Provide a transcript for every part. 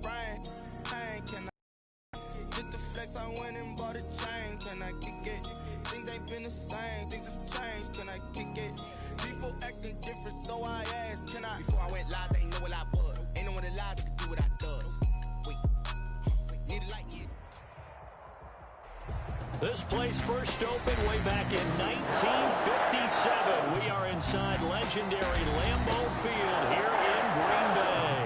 brain. Pain, can I just the flex? I went and bought a chain. Can I kick it? Things ain't been the same. Things have changed. Can I kick it? People acting different, so I asked, can I? Before I went live, they ain't know what I was. Ain't no one alive that could do what I does. Wait, need a light, yeah. This place first opened way back in 1957. We are inside legendary Lambeau Field here in Green Bay.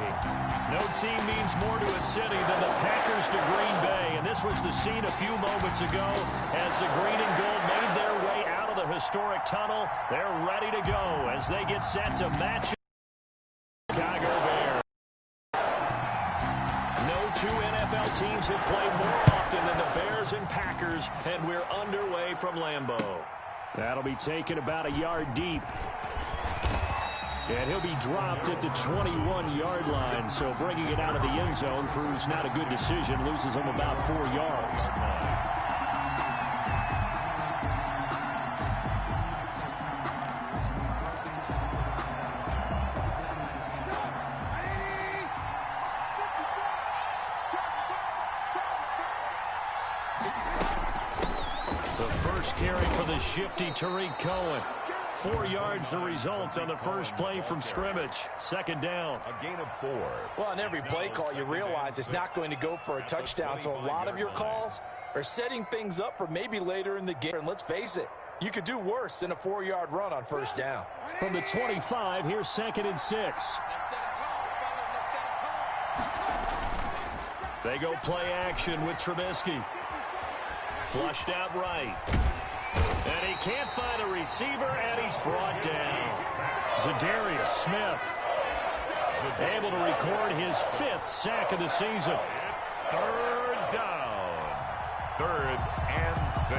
No team means more to a city than the Packers to Green Bay, and this was the scene a few moments ago as the green and gold made their way out of the historic tunnel. They're ready to go as they get set to match Chicago Bears. No two NFL teams have played more often than the Bears and Packers, and we're underway from Lambeau. That'll be taken about a yard deep. And he'll be dropped at the 21-yard line, so bringing it out of the end zone proves not a good decision, loses him about 4 yards. The first carry for the shifty Tariq Cohen. 4 yards the result on the first play from scrimmage. Second down. A gain of 4. Well, on every play call, you realize it's not going to go for a touchdown, so a lot of your calls are setting things up for maybe later in the game. And let's face it, you could do worse than a 4-yard run on first down. From the 25, here's 2nd and 6. They go play action with Trubisky. Flushed out right. And he can't find a receiver, and he's brought down. Za'Darius Smith able to record his 5th sack of the season. It's 3rd down. 3rd and 6.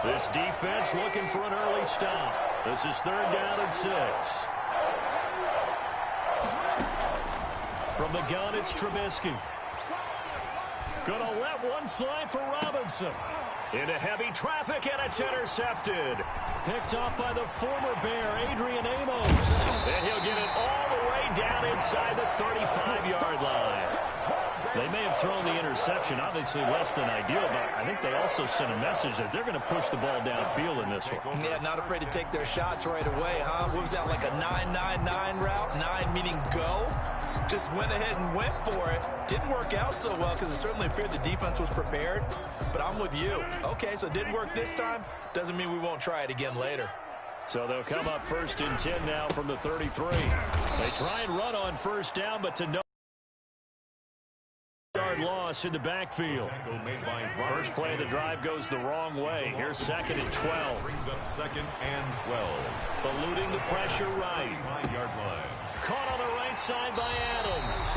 This defense looking for an early stop. This is 3rd down and 6. From the gun, it's Trubisky. Gonna let one fly for Robinson. Into heavy traffic, and it's intercepted. Picked off by the former Bear, Adrian Amos. And he'll get it all the way down inside the 35-yard line. They may have thrown the interception, obviously less than ideal, but I think they also sent a message that they're going to push the ball downfield in this one. Yeah, not afraid to take their shots right away, huh? What was that, like a 9-9-9 route? 9 meaning go? Just went ahead and went for it. Didn't work out so well because it certainly appeared the defense was prepared. But I'm with you. Okay, so it didn't work this time. Doesn't mean we won't try it again later. So they'll come up 1st and 10 now from the 33. They try and run on first down, but to no yard loss in the backfield. First play of the drive goes the wrong way. Here's 2nd and 12. Brings up 2nd and 12. Eluding the pressure right. 5-yard line. Caught on the right side by Adams.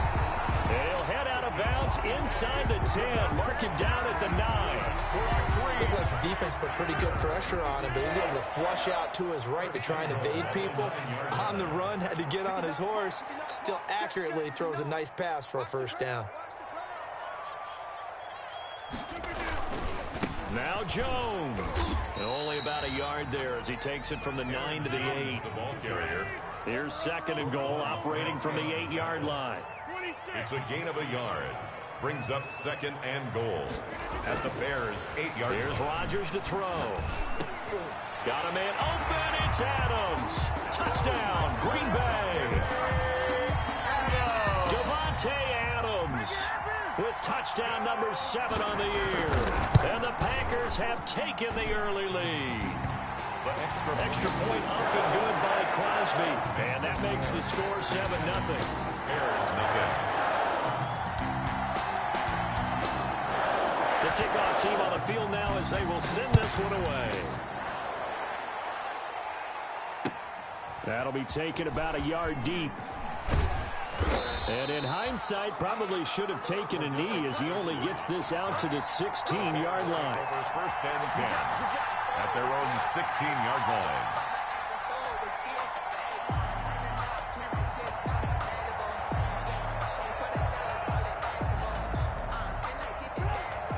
And he'll head out of bounds inside the 10. Mark him down at the 9. Looked like the defense put pretty good pressure on him, but he's able to flush out to his right to try and evade people. On the run, had to get on his horse. Still accurately throws a nice pass for a first down. Now Jones. And only about a yard there as he takes it from the 9 to the 8. The ball carrier. Here's 2nd and goal, operating from the 8-yard line. It's a gain of a yard. Brings up 2nd and goal at the Bears' 8-yard line. Here's Rodgers to throw. Got a man open. It's Adams. Touchdown, Green Bay. Davante Adams with touchdown number 7 on the year. And the Packers have taken the early lead. Extra point up and good by Crosby. And that makes the score 7-0. Bears make it. The kickoff team on the field now as they will send this one away. That'll be taken about a yard deep. And in hindsight, probably should have taken a knee as he only gets this out to the 16-yard line. Over 1st and 10 at their own 16-yard line.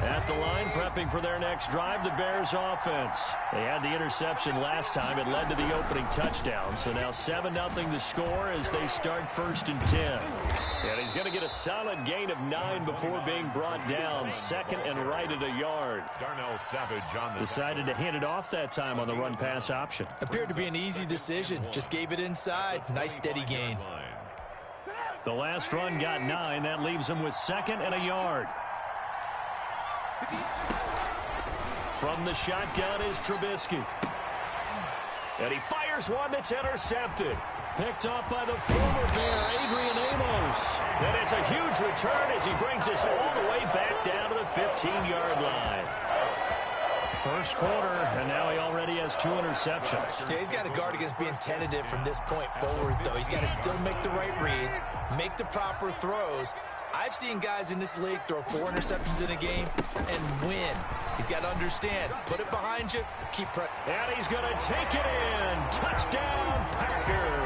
At at the line, prepping for their next drive, the Bears offense. They had the interception last time. It led to the opening touchdown. So now 7-0 the score as they start 1st and 10. And he's going to get a solid gain of 9 before being brought down. 2nd and right at a yard. Darnell Savage on the Decided to hand it off that time on the run-pass option. Appeared to be an easy decision. Just gave it inside. Nice steady gain. The last run got 9. That leaves him with 2nd and a yard. From the shotgun is Trubisky. And he fires one that's intercepted. Picked off by the former Bear, Adrian Amos. And it's a huge return as he brings us all the way back down to the 15-yard line. First quarter, and now he already has 2 interceptions. Yeah, he's got to guard against being tentative from this point forward, though. He's got to still make the right reads, make the proper throws. I've seen guys in this league throw 4 interceptions in a game and win. He's got to understand, put it behind you, keep pressure. And he's going to take it in. Touchdown, Packers.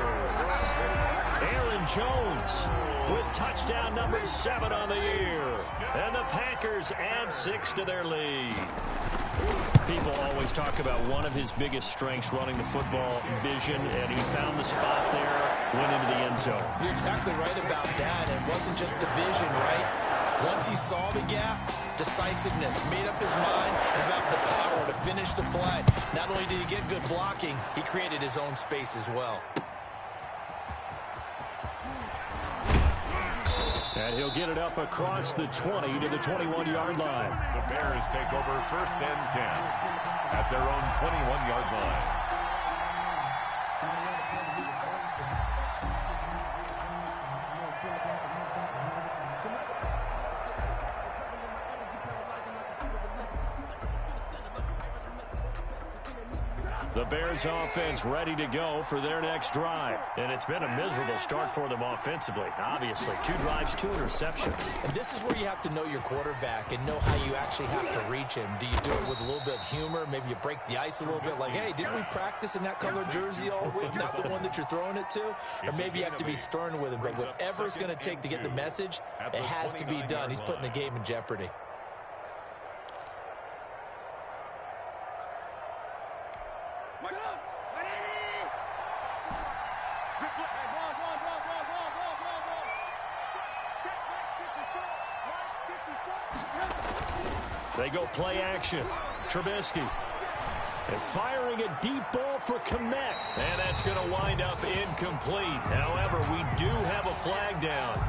Aaron Jones with touchdown number 7 on the year. And the Packers add 6 to their lead. People always talk about one of his biggest strengths, running the football, vision, and he found the spot there, went into the end zone. You're exactly right about that. It wasn't just the vision, right? Once he saw the gap, decisiveness, made up his mind, and about the power to finish the play. Not only did he get good blocking, he created his own space as well. And he'll get it up across the 20 to the 21-yard line. The Bears take over 1st and 10 at their own 21-yard line. The Bears offense ready to go for their next drive. And it's been a miserable start for them offensively. Obviously, 2 drives, 2 interceptions. And this is where you have to know your quarterback and know how you actually have to reach him. Do you do it with a little bit of humor? Maybe you break the ice a little bit like, hey, didn't we practice in that colored jersey all week? Not the one that you're throwing it to? Or maybe you have to be stern with him. But whatever it's going to take to get the message, it has to be done. He's putting the game in jeopardy. They go play action. Trubisky. And firing a deep ball for Kmet. And that's going to wind up incomplete. However, we do have a flag down.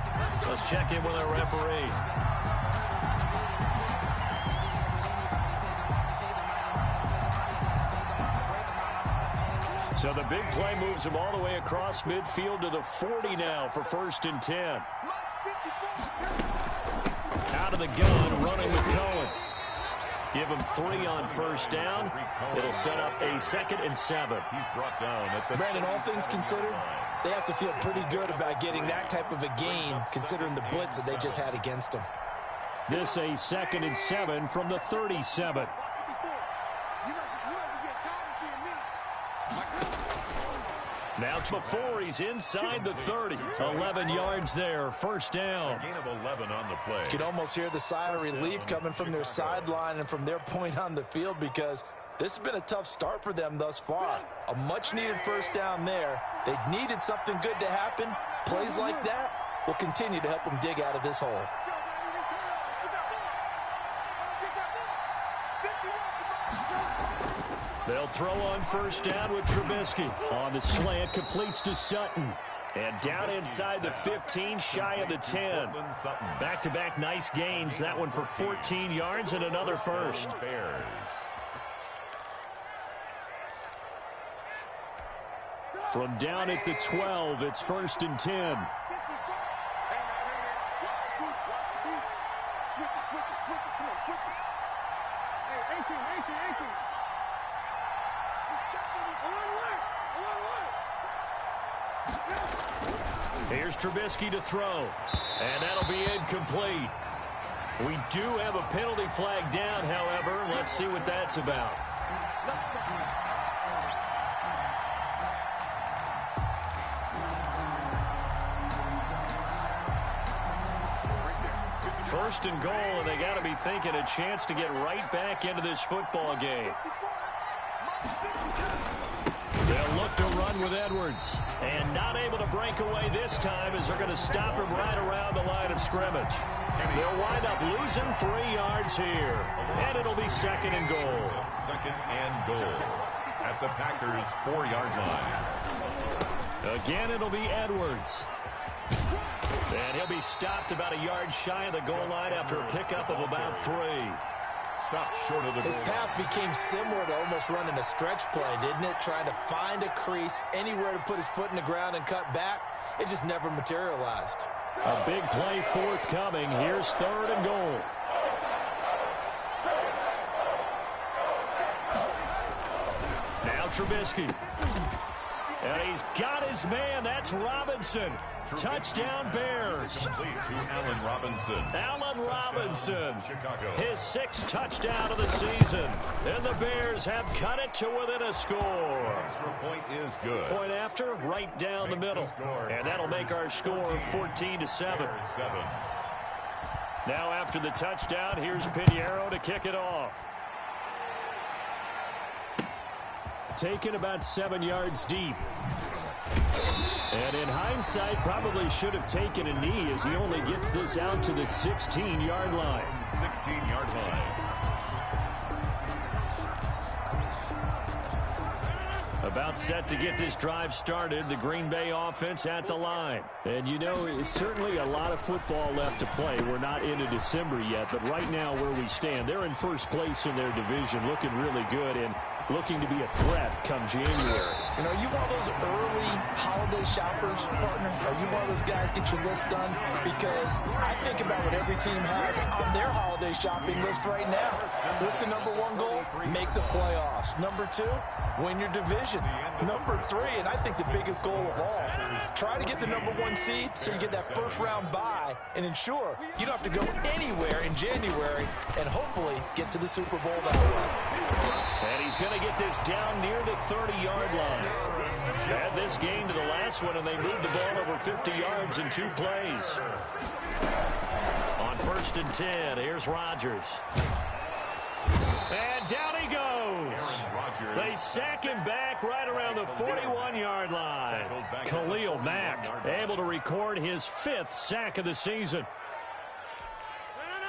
Let's check in with our referee. So the big play moves him all the way across midfield to the 40 now for 1st and 10. Out of the gun, running with Cohen. Give him 3 on 1st down. It'll set up a 2nd and 7. He's brought down at the Brandon, all things considered, they have to feel pretty good about getting that type of a gain, considering the blitz that they just had against them. This a 2nd and 7 from the 37. Now before he's inside the 30. 11 yards there, 1st down. gain of 11 on the play. You can almost hear the sigh of relief coming from their sideline and from their point on the field, because this has been a tough start for them thus far. A much-needed 1st down there. They needed something good to happen. Plays like that will continue to help them dig out of this hole. They'll throw on 1st down with Trubisky. On the slant, completes to Sutton. And down inside the 15, shy of the 10. Back-to-back nice gains. That one for 14 yards and another 1st. Bears. From down at the 12, it's 1st and 10. Here's Trubisky to throw, and that'll be incomplete. We do have a penalty flag down, however. Let's see what that's about. First and goal, and they got to be thinking a chance to get right back into this football game. They'll look to run with Edwards. And not able to break away this time as they're going to stop him right around the line of scrimmage. They'll wind up losing 3 yards here. And it'll be second and goal. Second and goal at the Packers' 4-yard line. Again, it'll be Edwards. And he'll be stopped about a yard shy of the goal line after a pickup of about 3. Stopped short of the His goal path line. became similar to almost running a stretch play, didn't it? Trying to find a crease, anywhere to put his foot in the ground and cut back. It just never materialized. A big play forthcoming. Here's third and goal. Now Trubisky. And he's got his man. That's Robinson. Touchdown Bears. Complete to Allen Robinson. Allen Robinson. Chicago. His 6th touchdown of the season. And the Bears have cut it to within a score. Extra point is good. Point after, right down the middle. And that'll make our score 14-7. Now after the touchdown, here's Pinheiro to kick it off. Taken about 7 yards deep. And in hindsight, probably should have taken a knee as he only gets this out to the 16-yard line. 16-yard line. About set to get this drive started, the Green Bay offense at the line. And you know, it's certainly a lot of football left to play. We're not into December yet, but right now where we stand, they're in first place in their division, looking really good and looking to be a threat come January. You know, are you one of those early holiday shoppers, partner? Are you one of those guys get your list done? Because I think about what every team has on their holiday shopping list right now. What's the number 1 goal? Make the playoffs. Number 2, win your division. Number 3, and I think the biggest goal of all, try to get the number 1 seed so you get that first-round bye and ensure you don't have to go anywhere in January and hopefully get to the Super Bowl that way. And he's going to get this down near the 30-yard line. Add this game to the last one, and they moved the ball over 50 yards in 2 plays. On 1st and 10, here's Rodgers. And down he goes. They sack him back right around the 41-yard line. Khalil Mack able to record his 5th sack of the season.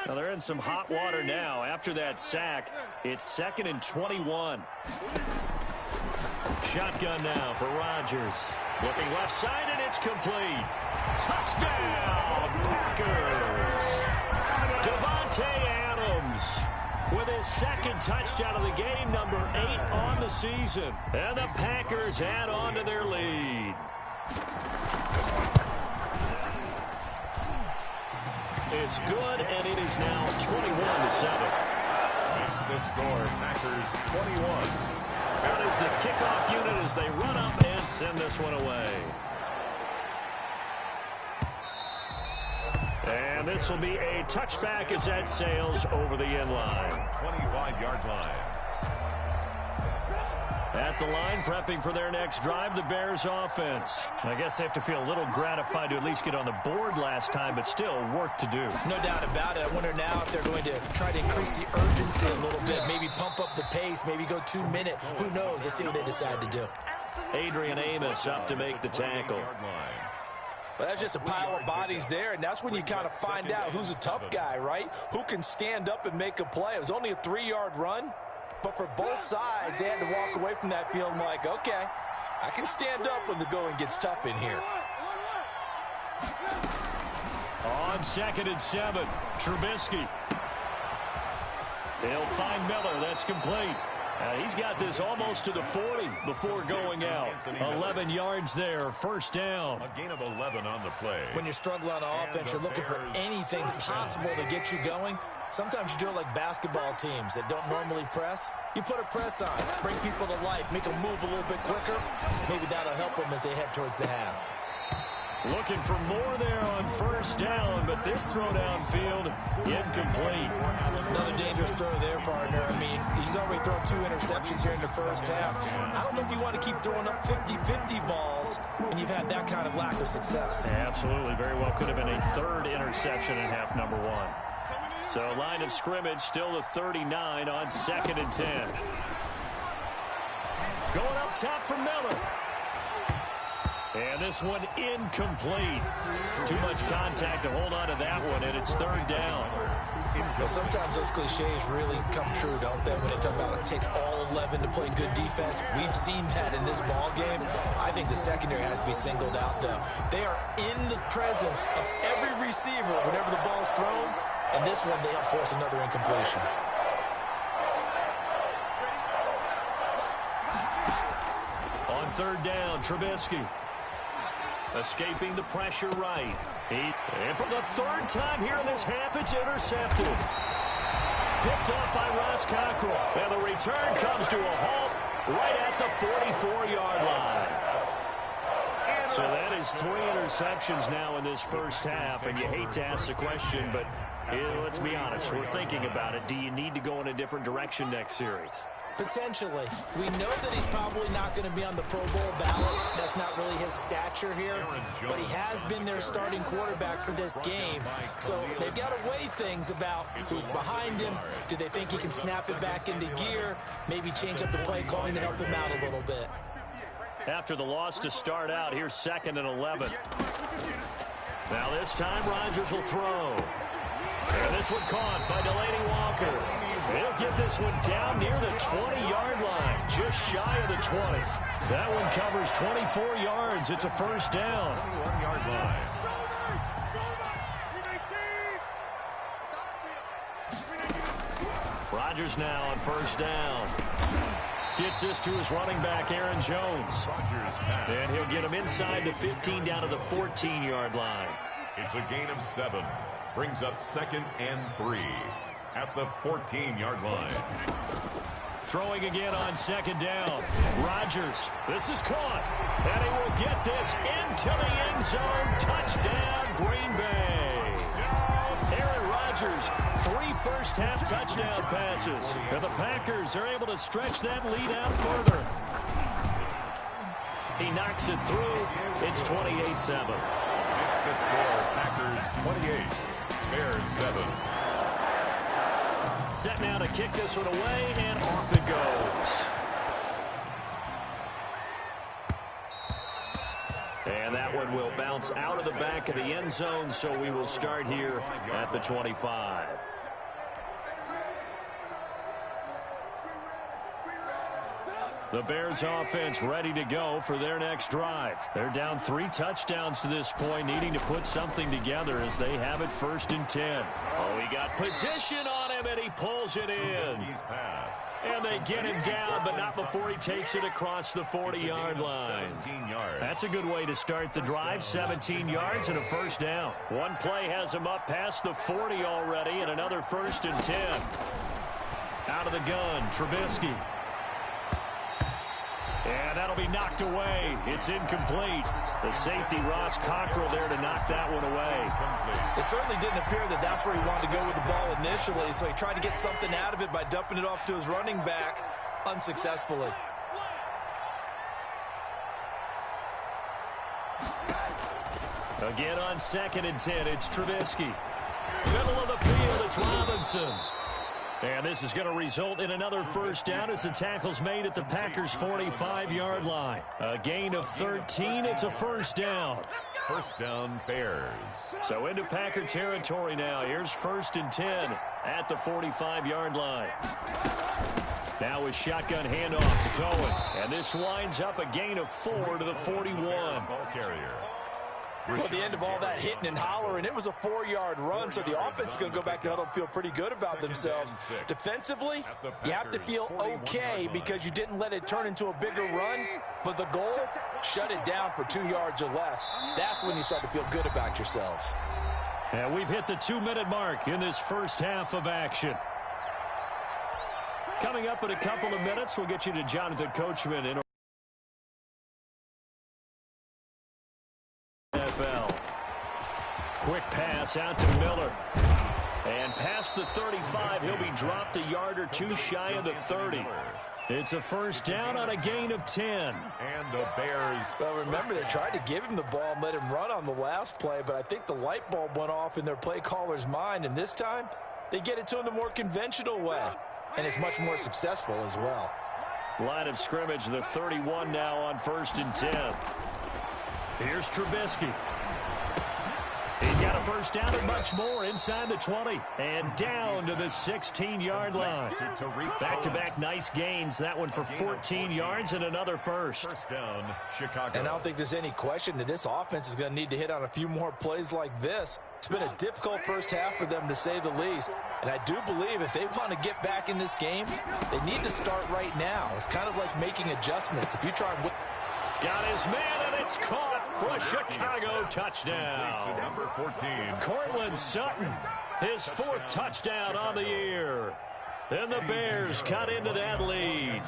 Now they're in some hot water now. After that sack, it's 2nd and 21. Shotgun now for Rodgers. Looking left side, and it's complete. Touchdown, Packers! Davante Adams with his 2nd touchdown of the game, number 8 on the season. And the Packers add on to their lead. It's good, and it is now 21-7. That's the score. Packers 21. That is the kickoff unit as they run up and send this one away. And this will be a touchback as that sails over the end line. 25-yard line. At the line, prepping for their next drive, the Bears offense. I guess they have to feel a little gratified to at least get on the board last time, but still work to do. No doubt about it. I wonder now if they're going to try to increase the urgency a little bit, maybe pump up the pace, maybe go 2-minute. Who knows? Let's see what they decide to do. Adrian Amos up to make the tackle. Well, that's just a pile of bodies there, and that's when you kind of find out who's a tough guy, right? Who can stand up and make a play. It was only a 3-yard run. But for both sides, they had to walk away from that feeling like, okay, I can stand up when the going gets tough in here. On 2nd and 7, Trubisky. They'll find Miller. That's complete. He's got this almost to the 40 before going out. 11 yards there, 1st down. A gain of 11 on the play. When you're struggling on offense, you're looking for anything possible to get you going. Sometimes you do it like basketball teams that don't normally press. You put a press on, bring people to life, make them move a little bit quicker. Maybe that'll help them as they head towards the half. Looking for more there on 1st down, but this throw downfield incomplete. Another dangerous throw there, partner. I mean, he's already thrown 2 interceptions here in the 1st half. I don't know if you want to keep throwing up 50-50 balls when you've had that kind of lack of success. Absolutely. Very well could have been a 3rd interception in half number 1. So line of scrimmage still the 39 on 2nd and 10. Going up top for Miller. And this one incomplete. Too much contact to hold on to that one, and it's 3rd down. Well, sometimes those cliches really come true, don't they? When they talk about it takes all 11 to play good defense. We've seen that in this ball game. I think the secondary has to be singled out, though. They are in the presence of every receiver whenever the ball's thrown. And this one, they help force another incompletion. On 3rd down, Trubisky. Escaping the pressure right. And for the 3rd time here in this half, it's intercepted. Picked up by Ross Cockrell. And the return comes to a halt right at the 44-yard line. So that is 3 interceptions now in this first half. And you hate to ask the question, but let's be honest. We're thinking about it. Do you need to go in a different direction next series? Potentially. We know that he's probably not going to be on the Pro Bowl ballot. That's not really his stature here. But he has been their starting quarterback for this game. So they've got to weigh things about who's behind him. Do they think he can snap it back into gear? Maybe change up the play calling to help him out a little bit. After the loss to start out, here's 2nd and 11. Now this time, Rodgers will throw. And this one caught by Delaney Walker. He'll get this one down near the 20-yard line, just shy of the 20. That one covers 24 yards. It's a 1st down. 21-yard line. Rodgers now on 1st down. Gets this to his running back, Aaron Jones. And he'll get him inside the 15 down to the 14-yard line. It's a gain of 7. Brings up 2nd and 3 at the 14-yard line. Throwing again on 2nd down. Rodgers. This is caught. And he will get this into the end zone. Touchdown, Green Bay. Aaron Rodgers, 3 first-half touchdown passes. And the Packers are able to stretch that lead out further. He knocks it through. It's 28-7. Makes the score Packers 28, Bears 7. Set now to kick this one away, and off it goes. And that one will bounce out of the back of the end zone, so we will start here at the 25. The Bears offense ready to go for their next drive. They're down 3 touchdowns to this point, needing to put something together as they have it 1st and 10. Oh, he got position on him, and he pulls it in. And they get him down, but not before he takes it across the 40-yard line. That's a good way to start the drive, 17 yards and a 1st down. One play has him up past the 40 already, and another 1st and 10. Out of the gun, Trubisky. And that'll be knocked away. It's incomplete. The safety, Ross Cockrell, there to knock that one away. It certainly didn't appear that that's where he wanted to go with the ball initially, so he tried to get something out of it by dumping it off to his running back unsuccessfully. Again on 2nd and 10, it's Trubisky. Middle of the field, it's Robinson. And this is going to result in another 1st down as the tackle's made at the Packers' 45-yard line. A gain of 13. It's a 1st down. 1st down, Bears. So into Packer territory now. Here's 1st and 10 at the 45-yard line. Now with shotgun handoff to Cohen. And this winds up a gain of 4 to the 41. Ball carrier. Well, at the end of all that hitting and hollering, it was a 4-yard run, so the offense is going to go back to huddle and feel pretty good about themselves. Defensively, you have to feel okay because you didn't let it turn into a bigger run, but the goal, shut it down for 2 yards or less. That's when you start to feel good about yourselves. And we've hit the 2-minute mark in this first half of action. Coming up in a couple of minutes, we'll get you to Jonathan Coachman in NFL. Quick pass out to Miller. And past the 35, he'll be dropped a yard or two shy of the 30. It's a 1st down on a gain of 10. And the Bears. Well, remember, they tried to give him the ball and let him run on the last play, but I think the light bulb went off in their play caller's mind, and this time, They get it to him the more conventional way, and it's much more successful as well. Line of scrimmage, the 31 now on 1st and 10. Here's Trubisky. He's got a first down and much more inside the 20. And down to the 16-yard line. Back-to-back nice gains. That one for 14 yards and another first. First down, Chicago. And I don't think there's any question that this offense is going to need to hit on a few more plays like this. It's been a difficult first half for them, to say the least. And I do believe if they want to get back in this game, they need to start right now. It's kind of like making adjustments. If you try and... Got his man, and it's caught for a Chicago touchdown. Number 14. Courtland Sutton, his 4th touchdown on the year. And the Bears cut into that lead.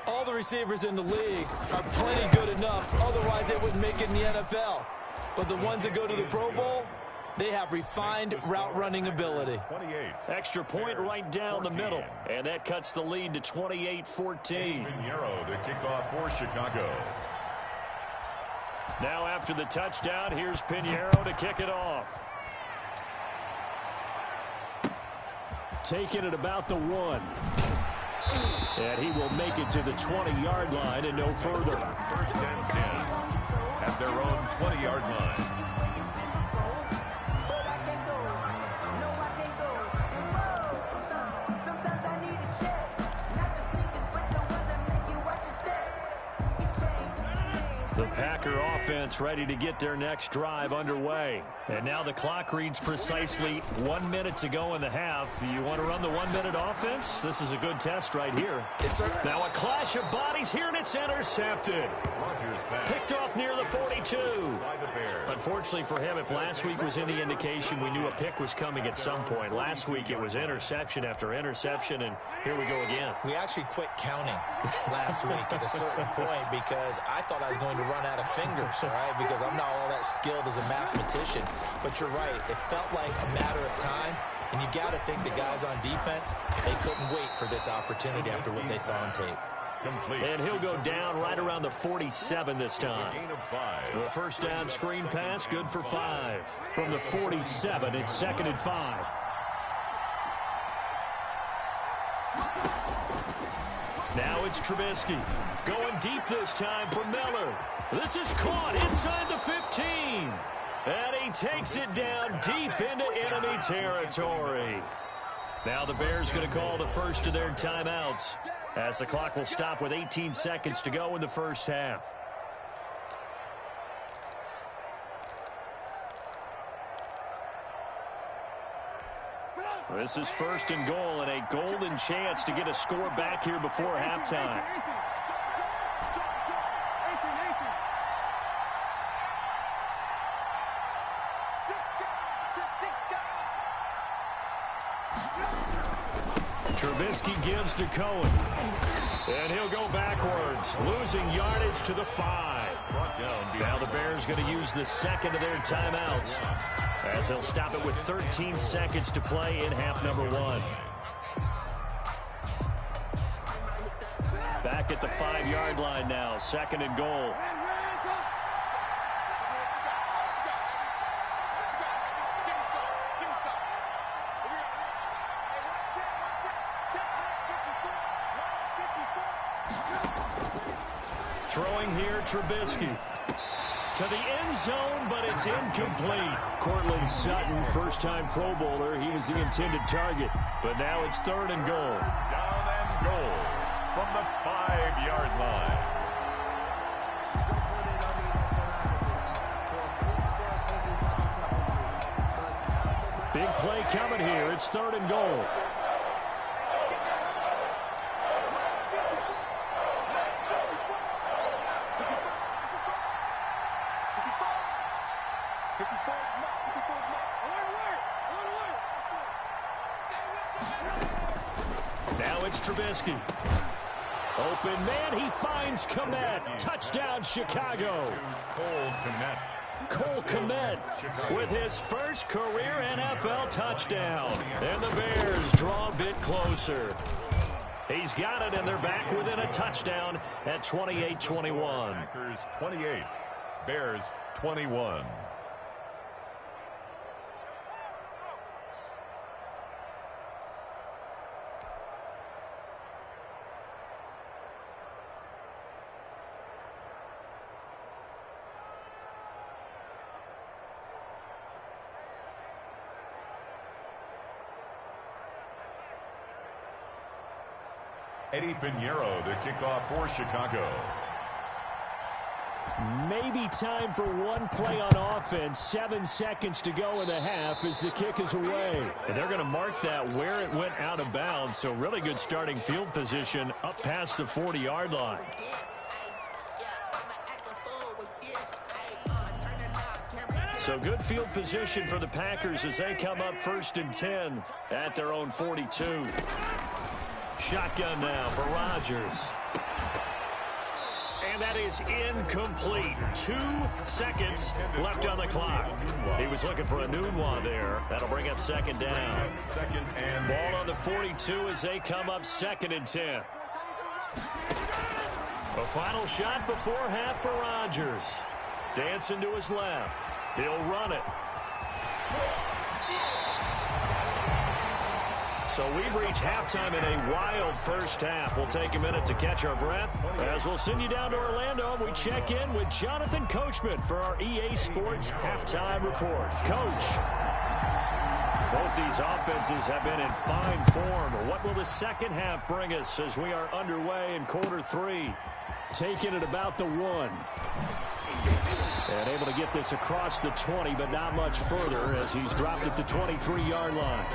All the receivers in the league are plenty good enough. Otherwise, they wouldn't make it in the NFL. But the ones that go to the Pro Bowl, they have refined route running ability. 28. Extra point right down the middle. And that cuts the lead to 28-14. Pinheiro to kick off for Chicago. Now after the touchdown, here's Pinheiro to kick it off. Taking it about the 1. And he will make it to the 20-yard line and no further. 1st and 10 at their own 20-yard line. The Packer offense ready to get their next drive underway. And now the clock reads precisely 1 minute to go in the half. You want to run the 1 minute offense? This is a good test right here. Yes, sir. Now a clash of bodies here, and it's intercepted. Picked off near the 42. Unfortunately for him, if last week was any indication, we knew a pick was coming at some point. Last week it was interception after interception, and here we go again. We actually quit counting last week at a certain point because I thought I was going to run out of fingers, all right, because I'm not all that skilled as a mathematician. But you're right. It felt like a matter of time, and you got to think the guys on defense, they couldn't wait for this opportunity after what they saw on tape. Complete. And he'll go down right around the 47 this time. The first down screen pass, good for 5. From the 47, it's 2nd and 5. Now it's Trubisky. Going deep this time for Miller. This is caught inside the 15. And he takes it down deep into enemy territory. Now the Bears going to call the first of their timeouts, as the clock will stop with 18 seconds to go in the first half. This is 1st and goal, and a golden chance to get a score back here before halftime. Trubisky gives to Cohen. And he'll go backwards, losing yardage to the 5. Now the Bears going to use the second of their timeouts, as they'll stop it with 13 seconds to play in half number 1. Back at the 5-yard line now, 2nd and goal. Throwing here, Trubisky. To the end zone, but it's incomplete. Courtland Sutton, first-time Pro Bowler. He was the intended target. But now it's 3rd and goal. Down and goal from the 5-yard line. Big play coming here. It's 3rd and goal. Now it's Trubisky. Open man, he finds Kmet. Touchdown, Chicago. Cole Kmet with his first career NFL touchdown. And the Bears draw a bit closer. He's got it, and they're back within a touchdown at 28-21. Packers 28, Bears 21. Eddie Pinheiro to kick off for Chicago. Maybe time for one play on offense. 7 seconds to go in the half as the kick is away. And they're going to mark that where it went out of bounds. So really good starting field position up past the 40-yard line. So good field position for the Packers as they come up 1st and 10 at their own 42. Shotgun now for Rodgers. And that is incomplete. 2 seconds left on the clock. He was looking for a Nunwa there. That'll bring up 2nd down. Ball on the 42 as they come up 2nd and 10. A final shot before half for Rodgers. Dancing to his left. He'll run it. So we've reached halftime in a wild first half. We'll take a minute to catch our breath as we'll send you down to Orlando and we check in with Jonathan Coachman for our EA Sports Halftime Report. Coach, both these offenses have been in fine form. What will the second half bring us as we are underway in quarter 3? Taking it about the 1. And able to get this across the 20, but not much further as he's dropped it to 23-yard line.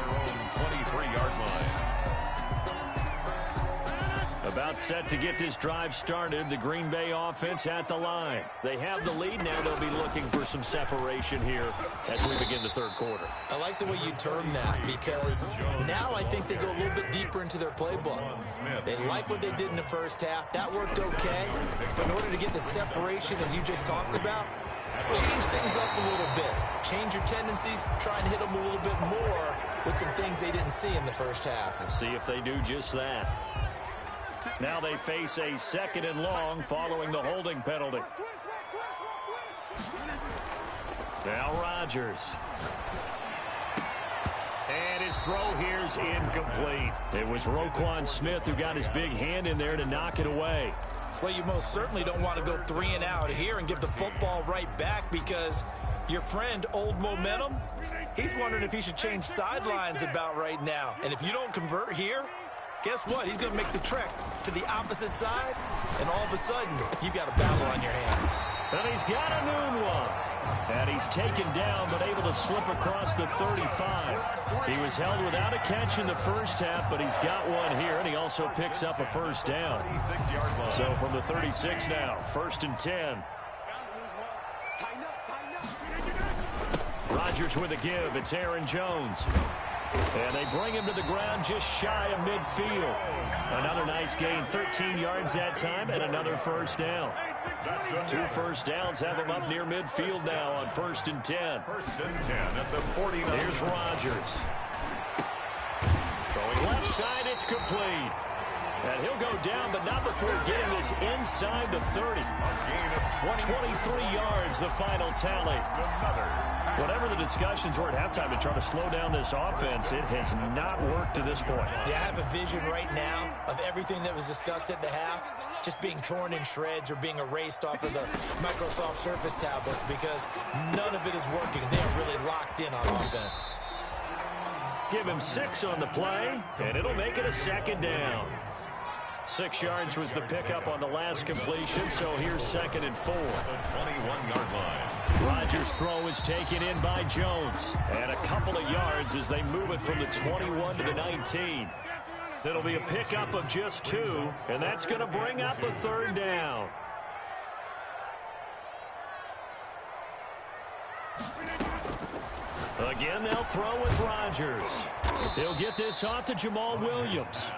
23-yard line. About set to get this drive started. The Green Bay offense at the line. They have the lead now. They'll be looking for some separation here as we begin the third quarter. I like the way you term that because now I think they go a little bit deeper into their playbook. They like what they did in the first half. That worked okay. But in order to get the separation that you just talked about, change things up a little bit. Change your tendencies. Try and hit them a little bit more with some things they didn't see in the first half. We'll see if they do just that. Now they face a 2nd and long following the holding penalty. Now Rodgers. And his throw here's incomplete. It was Roquan Smith who got his big hand in there to knock it away. Well, you most certainly don't want to go 3 and out here and give the football right back because your friend, Old Momentum, he's wondering if he should change sidelines about right now. And if you don't convert here, guess what? He's going to make the trek to the opposite side, and all of a sudden, you've got a battle on your hands. And he's got a new one. And he's taken down, but able to slip across the 35. He was held without a catch in the first half, but he's got one here, and he also picks up a first down. So from the 36 now, 1st and 10. Rodgers with a give. It's Aaron Jones. And they bring him to the ground just shy of midfield. Another nice gain, 13 yards that time, and another first down. 2 first downs have him up near midfield now on 1st and 10. 1st and 10 at the 49. Here's Rodgers. Throwing left side, it's complete. And he'll go down, but not before getting this inside the 30. 23 yards, the final tally. Whatever the discussions were at halftime to try to slow down this offense, it has not worked to this point. Yeah, I have a vision right now of everything that was discussed at the half just being torn in shreds or being erased off of the Microsoft Surface tablets because none of it is working. They are really locked in on offense. Give him 6 on the play, and it'll make it a 2nd down. 6 yards was the pickup on the last completion, so here's 2nd and 4. The 21-yard line. Rodgers' throw is taken in by Jones. And a couple of yards as they move it from the 21 to the 19. It'll be a pickup of just 2, and that's going to bring up a 3rd down. Again, they'll throw with Rodgers. He'll get this off to Jamal Williams.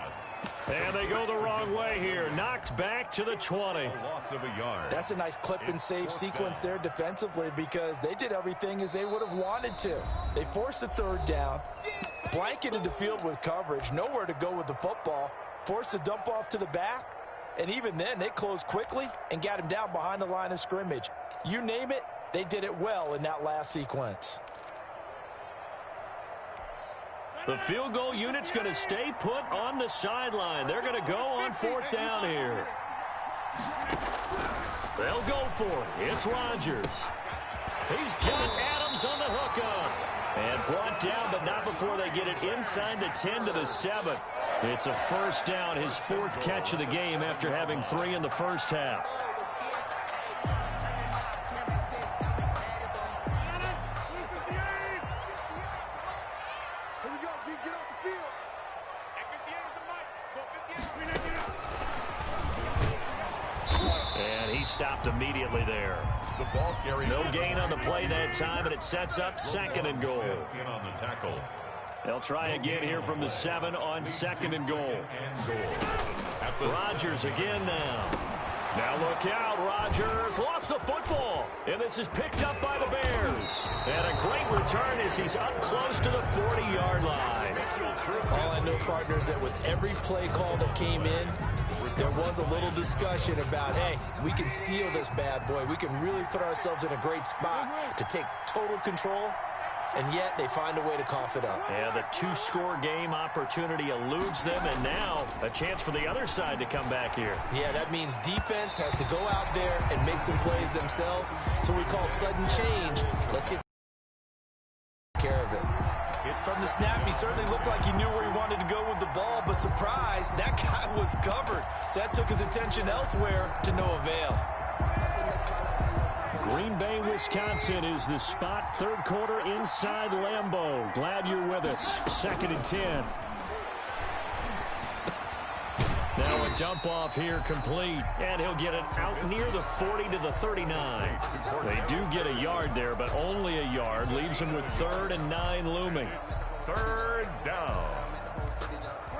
And they go the wrong way here. Knocked back to the 20. Loss of a yard. That's a nice clip and save sequence there defensively because they did everything as they would have wanted to. They forced the 3rd down, blanketed the field with coverage, nowhere to go with the football, forced the dump off to the back, and even then they closed quickly and got him down behind the line of scrimmage. You name it, they did it well in that last sequence. The field goal unit's going to stay put on the sideline. They're going to go on 4th down here. They'll go for it. It's Rodgers. He's got Adams on the hook up. And brought down, but not before they get it inside the 10 to the 7. It's a first down, his 4th catch of the game after having 3 in the first half. And he stopped immediately there. The ball carrier. No gain on the play that time, and it sets up 2nd and goal. In on the tackle. They'll try again here from the 7 on 2nd and goal. Rodgers again now. Now look out, Rodgers lost the football, and this is picked up by the Bears. And a great return as he's up close to the 40-yard line. All I know, partners, that with every play call that came in, there was a little discussion about, hey, we can seal this bad boy. We can really put ourselves in a great spot to take total control. And yet they find a way to cough it up. Yeah, the 2-score game opportunity eludes them, and now a chance for the other side to come back here. Yeah, that means defense has to go out there and make some plays themselves. So we call sudden change. Let's get care of it. From the snap, he certainly looked like he knew where he wanted to go with the ball, but surprise, that guy was covered. So that took his attention elsewhere to no avail. Green Bay, Wisconsin is the spot. 3rd quarter inside Lambeau. Glad you're with us. 2nd and 10. Now a dump off here complete. And he'll get it out near the 40 to the 39. They do get a yard there, but only a yard. Leaves him with 3rd and 9 looming. 3rd down.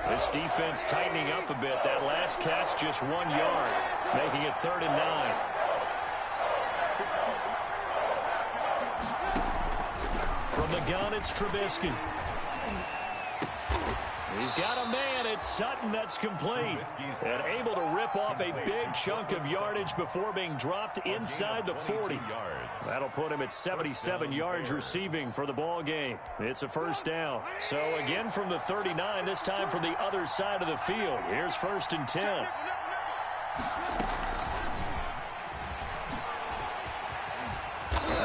This defense tightening up a bit. That last catch just 1 yard, making it 3rd and 9. From the gun, it's Trubisky. He's got a man. It's Sutton that's complete. And able to rip off a big chunk of yardage before being dropped inside the 40. That'll put him at 77 yards receiving for the ball game. It's a first down. So again from the 39, this time from the other side of the field. Here's 1st and 10.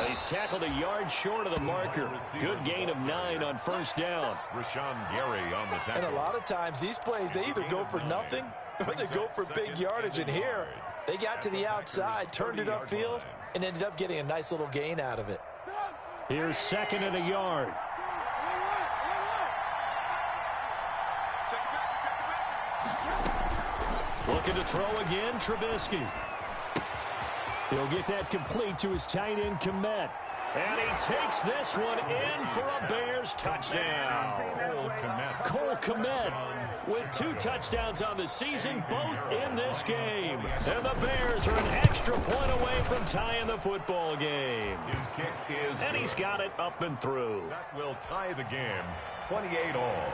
He's tackled a yard short of the marker. Good gain of 9 on 1st down. Rashawn Gary on the tackle. And a lot of times these plays, they either go for nothing or they go for big yardage. And here, they got to the outside, turned it upfield, and ended up getting a nice little gain out of it. Here's 2nd and a yard. Looking to throw again, Trubisky. He'll get that complete to his tight end, Kmet. And he takes this one in for a Bears touchdown. Cole Kmet with 2 touchdowns on the season, both in this game. And the Bears are an extra point away from tying the football game. His kick is and he's got it up and through. That will tie the game, 28-all.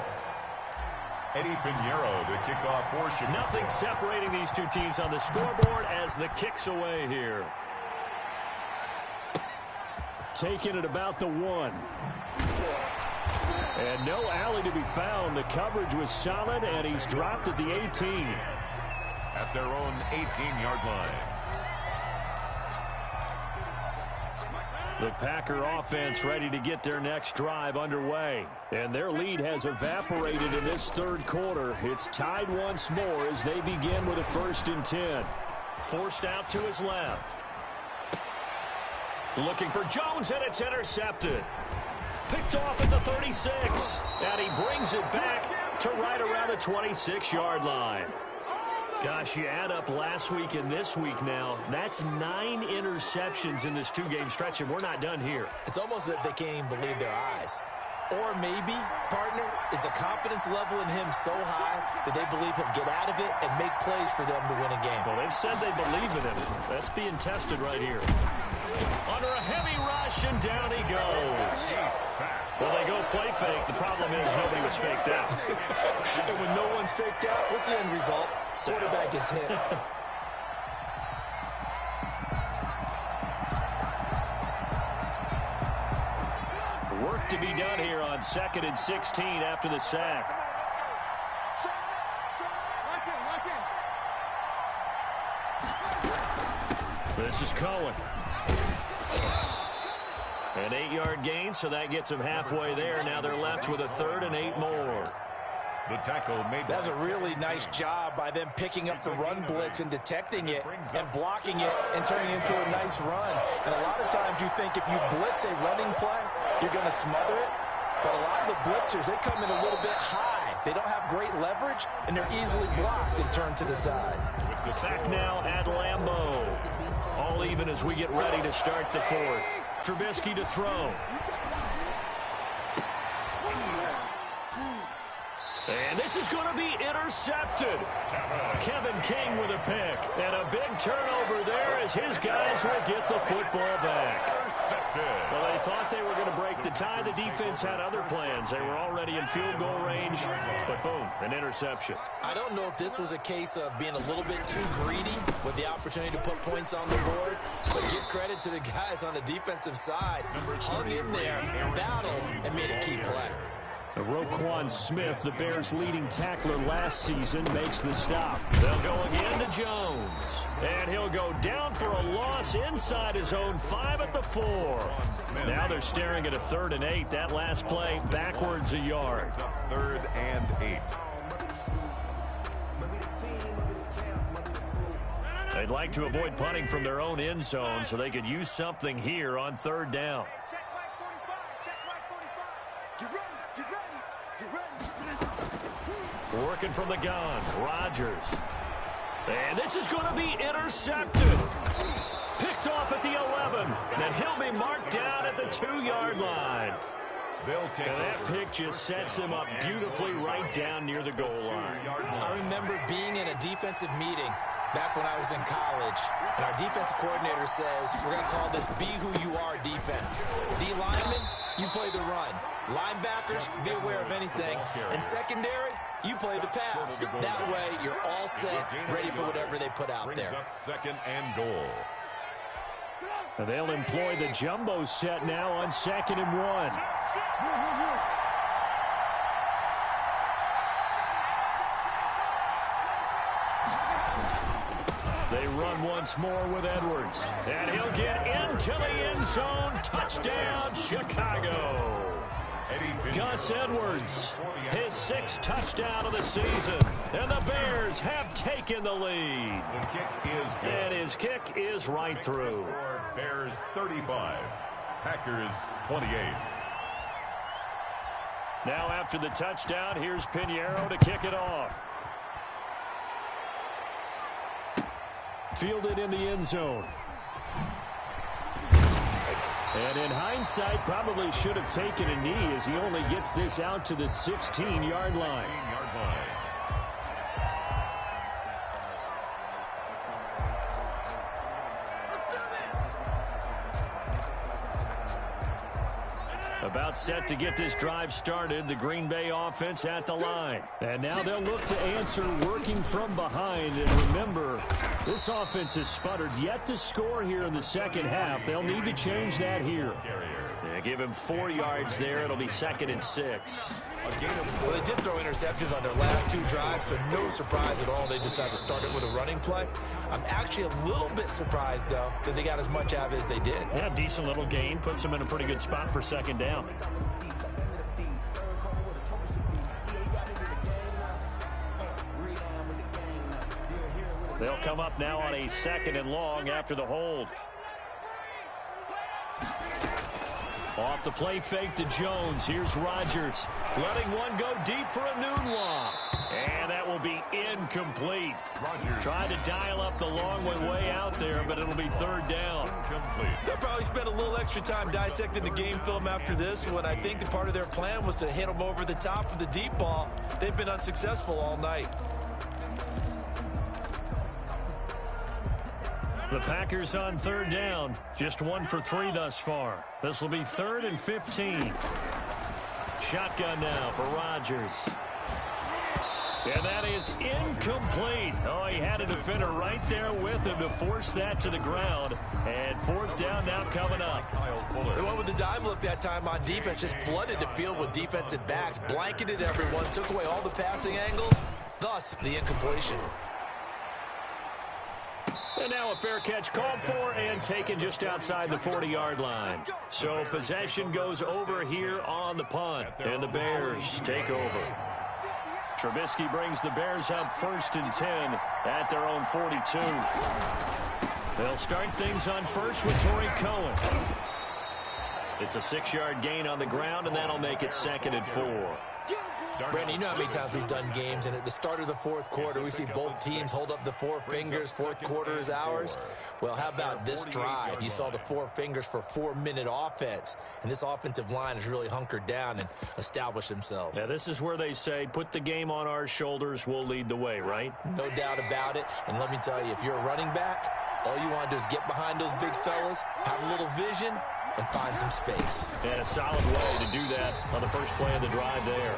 Eddie Pinheiro to kick off for Chicago. Nothing separating these two teams on the scoreboard as the kick's away here. Taking it about the 1. And no alley to be found. The coverage was solid, and he's dropped at the 18. At their own 18-yard line. The Packer offense ready to get their next drive underway. And their lead has evaporated in this 3rd quarter. It's tied once more as they begin with a 1st and 10. Forced out to his left. Looking for Jones, and it's intercepted. Picked off at the 36. And he brings it back to right around the 26-yard line. Gosh, you add up last week and this week now, that's 9 interceptions in this 2-game stretch, and we're not done here. It's almost as if they can't even believe their eyes. Or maybe, partner, is the confidence level in him so high that they believe he'll get out of it and make plays for them to win a game. Well, they've said they believe in him. That's being tested right here. Under a heavy rush, and down he goes. Well, they go play fake. The problem is nobody was faked out. And when no one's faked out, what's the end result? Quarterback gets hit. Work to be done here on 2nd and 16 after the sack. This is Cohen. An 8-yard gain, so that gets them halfway there. Now they're left with a 3rd and 8 more. The tackle made. That's a really nice job by them picking up the run blitz and detecting it and blocking it and turning it into a nice run. And a lot of times you think if you blitz a running play, you're going to smother it. But a lot of the blitzers, they come in a little bit high. They don't have great leverage, and they're easily blocked and turned to the side. Back now at Lambeau. All even as we get ready to start the fourth. Trubisky to throw. And this is going to be intercepted. Kevin King with a pick. And a big turnover there as his guys will get the football back. Well, they thought they were going to break the tie. The defense had other plans. They were already in field goal range. But boom, an interception. I don't know if this was a case of being a little bit too greedy with the opportunity to put points on the board. But give credit to the guys on the defensive side. Hung in there, battled, and made a key play. Roquan Smith, the Bears' leading tackler last season, makes the stop. They'll go again to Jones. And he'll go down for a loss inside his own 5 at the 4. Now they're staring at a 3rd and 8. That last play backwards a yard. 3rd and 8. They'd like to avoid punting from their own end zone so they could use something here on 3rd down. Working from the gun, Rodgers. And this is going to be intercepted. Picked off at the 11. And he'll be marked down at the 2-yard line. And that pick just sets him up beautifully right down near the goal line. I remember being in a defensive meeting back when I was in college, and our defensive coordinator says, we're going to call this Be Who You Are defense. D-lineman, you play the run. Linebackers, be aware of anything. And secondary, you play the pass. That way, you're all set, ready for whatever they put out there. 2nd and goal. And they'll employ the jumbo set now on 2nd and 1. They run once more with Edwards. And he'll get into the end zone. Touchdown, Chicago. Gus Edwards, his 6th touchdown of the season. And the Bears have taken the lead. The kick is good. And his kick is right through. Bears 35, Packers 28. Now after the touchdown, here's Pinheiro to kick it off. Fielded in the end zone. And in hindsight, probably should have taken a knee as he only gets this out to the 16-yard line. About set to get this drive started, the Green Bay offense at the line. And now they'll look to answer working from behind. And remember, this offense has sputtered yet to score here in the second half. They'll need to change that here. Yeah, give him 4 yards there. It'll be 2nd and 6. Well, they did throw interceptions on their last 2 drives, so no surprise at all they decided to start it with a running play. I'm actually a little bit surprised, though, that they got as much out as they did. Yeah, decent little gain. Puts them in a pretty good spot for 2nd down. They'll come up now on a 2nd and long after the hold. Off the play fake to Jones. Here's Rodgers. Letting one go deep for a Enunwa. And that will be incomplete. Rodgers tried to dial up the long one way out there, but it'll be 3rd down. Incomplete. They'll probably spend a little extra time dissecting the game film after this when I think the part of their plan was to hit them over the top of the deep ball. They've been unsuccessful all night. The Packers on 3rd down. Just 1 for 3 thus far. This will be 3rd and 15. Shotgun now for Rodgers. And that is incomplete. Oh, he had a defender right there with him to force that to the ground. And 4th down now coming up. They went with the dime look that time on defense. Just flooded the field with defensive backs. Blanketed everyone. Took away all the passing angles. Thus, the incompletion. And now a fair catch called for and taken just outside the 40-yard line. So possession goes over here on the punt. And the Bears take over. Trubisky brings the Bears up 1st and 10 at their own 42. They'll start things on first with Torrey Cohen. It's a 6-yard gain on the ground, and that'll make it 2nd and 4. Brandon, you know how many times we've done games, and at the start of the fourth quarter, we see both teams hold up the 4 fingers. Fourth quarter is ours. Well, how about this drive? You saw the 4 fingers for 4-minute offense, and this offensive line has really hunkered down and established themselves. Now, this is where they say, put the game on our shoulders, we'll lead the way, right? No doubt about it, and let me tell you, if you're a running back, all you want to do is get behind those big fellas, have a little vision, and find some space. And a solid way to do that on the first play of the drive there.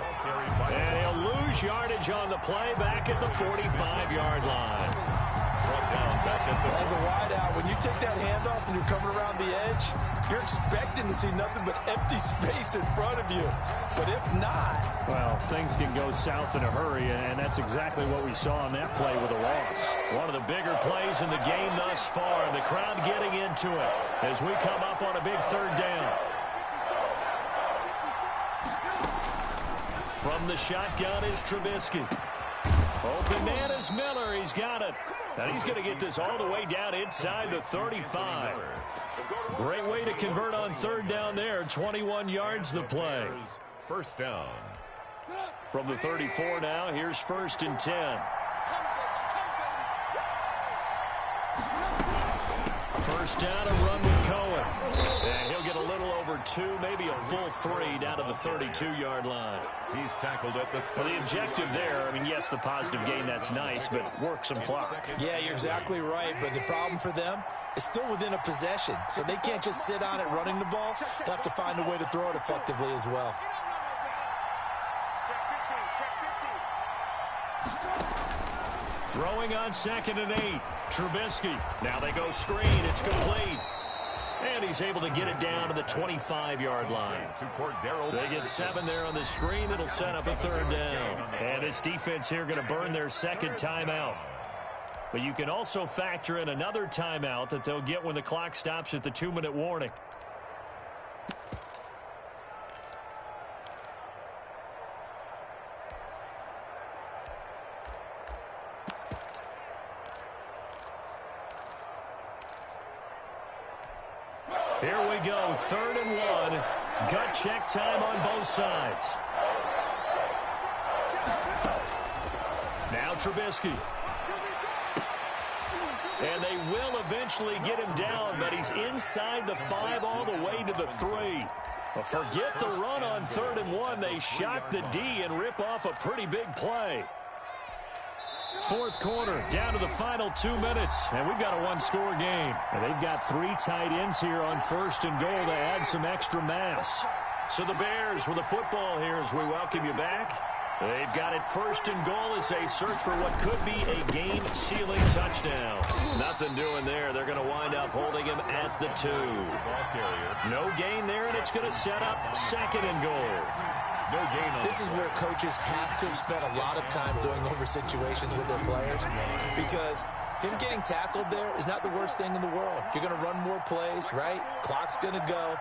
And he'll lose yardage on the play back at the 45-yard line. As a wideout, when you take that handoff and you're coming around the edge, you're expecting to see nothing but empty space in front of you. But if not... Well, things can go south in a hurry, and that's exactly what we saw on that play with a loss. One of the bigger plays in the game thus far, and the crowd getting into it as we come up on a big 3rd down. From the shotgun is Trubisky. Open man is Miller. He's got it. And he's going to get this all the way down inside the 35. Great way to convert on 3rd down there. 21 yards the play. First down. From the 34 now, here's 1st and 10. First down, a run with Cohen. And he'll get a little over 2, maybe a full 3 down to the 32-yard line. He's tackled at the... Well, the objective there, I mean, yes, the positive gain, that's nice, but work some clock. Yeah, you're exactly right, but the problem for them is still within a possession, so they can't just sit on it running the ball. They'll have to find a way to throw it effectively as well. Throwing on 2nd and 8. Trubisky. Now they go screen. It's complete. And he's able to get it down to the 25-yard line. They get 7 there on the screen. It'll set up a 3rd down. And this defense here going to burn their 2nd timeout. But you can also factor in another timeout that they'll get when the clock stops at the 2-minute warning. Here we go, 3rd and 1. Gut check time on both sides. Now Trubisky. And they will eventually get him down, but he's inside the 5 all the way to the 3. But forget the run on 3rd and 1. They shock the D and rip off a pretty big play. 4th quarter, down to the final 2 minutes, and we've got a 1-score game. And they've got 3 tight ends here on 1st and goal to add some extra mass. So the Bears with the football here as we welcome you back. They've got it 1st and goal as they search for what could be a game-sealing touchdown. Nothing doing there. They're going to wind up holding him at the 2. No gain there, and it's going to set up 2nd and goal. No gain on This is where coaches have to have spent a lot of time going over situations with their players, because him getting tackled there is not the worst thing in the world. You're going to run more plays, right? Clock's going to go.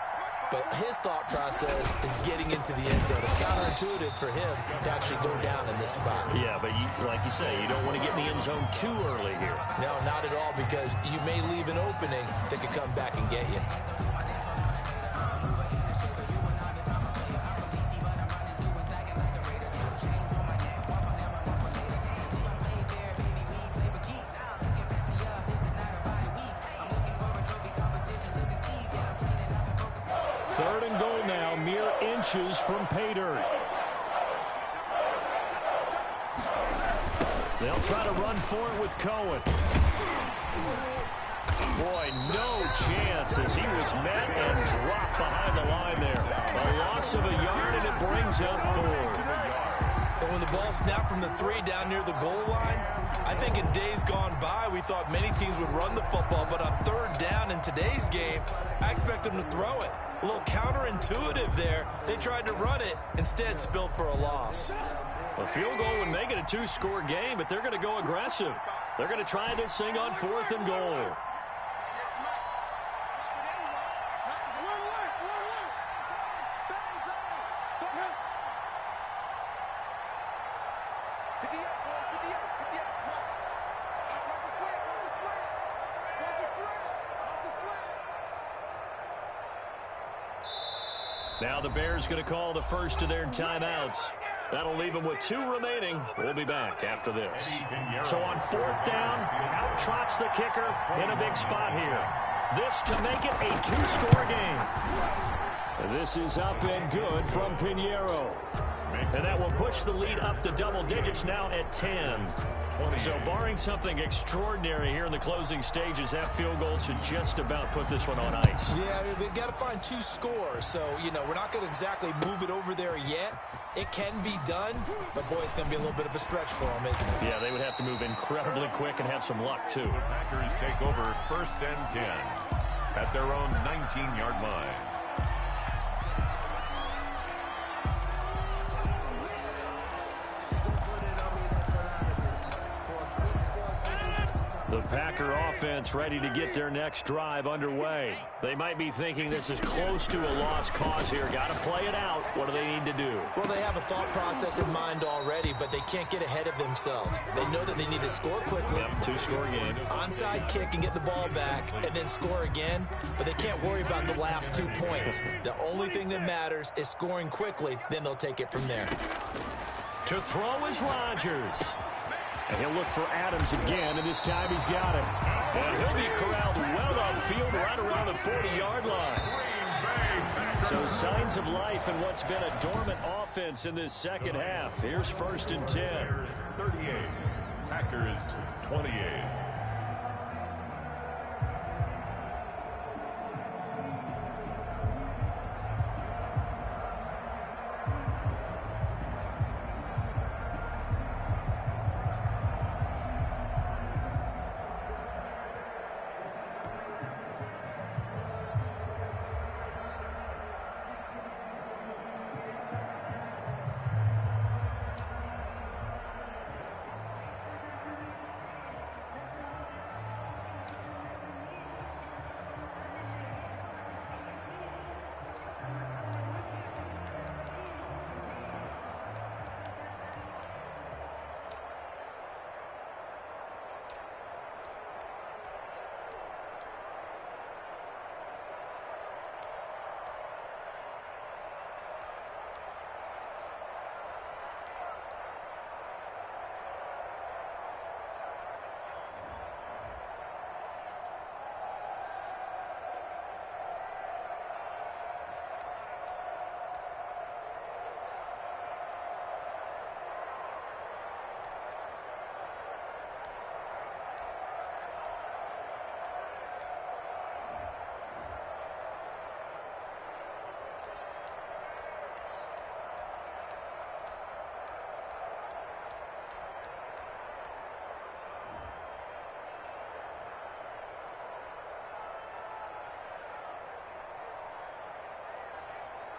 But his thought process is getting into the end zone. It's counterintuitive for him to actually go down in this spot. Yeah, but like you say, you don't want to get in the end zone too early here. No, not at all, because you may leave an opening that could come back and get you. Inches from pay dirt. They'll try to run for it with Cohen. Boy, no chance as he was met and dropped behind the line there. A loss of a yard, and it brings up 4th. But when the ball snapped from the 3 down near the goal line, I think in days gone by, we thought many teams would run the football, but on 3rd down in today's game, I expect them to throw it. A little counterintuitive there. They tried to run it, instead spilled for a loss. A field goal would make it a 2-score game, but they're going to go aggressive. They're going to try this thing on 4th and goal. Now the Bears going to call the first of their timeouts. That'll leave them with 2 remaining. We'll be back after this. So on 4th down, out trots the kicker in a big spot here. This to make it a 2-score game. This is up and good from Pinheiro. And that will push the lead up to double digits now at 10. So barring something extraordinary here in the closing stages, that field goal should just about put this one on ice. Yeah, we've got to find 2 scores. So, we're not going to exactly move it over there yet. It can be done, but, boy, it's going to be a little bit of a stretch for them, isn't it? Yeah, they would have to move incredibly quick and have some luck, too. The Packers take over 1st and 10 at their own 19-yard line. The Packer offense ready to get their next drive underway. They might be thinking this is close to a lost cause here. Got to play it out. What do they need to do? Well, they have a thought process in mind already, but they can't get ahead of themselves. They know that they need to score quickly. Yep, 2-score game. Onside kick and get the ball back and then score again, but they can't worry about the last 2 points. The only thing that matters is scoring quickly, then they'll take it from there. To throw is Rodgers. And he'll look for Adams again, and this time he's got him. And he'll be corralled well upfield right around the 40-yard line. So signs of life in what's been a dormant offense in this second half. Here's 1st and 10. 38, Packers 28.